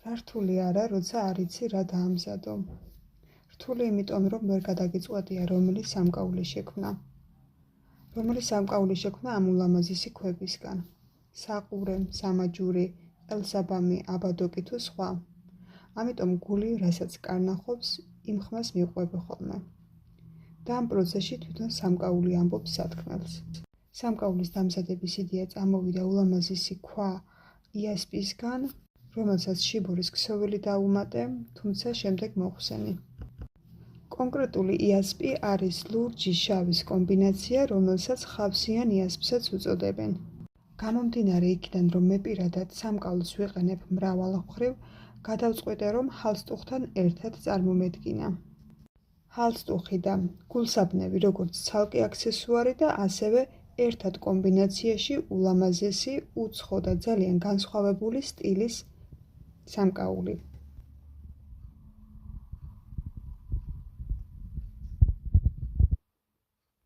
რა რთული არა, როცა არ იცი რა დაამზადო. რთული იმიტომ, რომ ვერ გადაგიწყვეტია რომელი სამკაული შექმნა. რომელი სამკაული შექმნა ამ ულამაზესი ქვებისგან. საყურე, სამაჯური, ყელსაბამი, აბადოკი თუ სხვა. ამიტომ გული, რასაც კარნახობს, იმ ხმას მიყვები ხოლმე. და ამ პროცესში თვითონ სამკაული ამბობს სათქმელს. სამკაულის დამზადების იდეა წამოვიდა ულამაზესი ქვა იასპისგან, რომელსაც შიბორის ქსოვილი დაუმატე, თუმცა შემდეგ მოხსენი. კონკრეტული იასპი არის ლურჯი შავის კომბინაცია, რომელსაც ხავსიან იასპსაც უწოდებენ. გამომდინარე იქიდან, რომ მე პირადად სამკაულს ვიყენებ მრავალ მხრივ, გადავწყვიტე, რომ ჰალსტუხთან ერთად წარმომედგინა. ჰალსტუხი და გულსაბნევი როგორც ცალკე აქსესუარი და ასევე ერთად კომბინაციაში ულამაზესი, უცხო და ძალიან განსხვავებული სტილის სამკაული.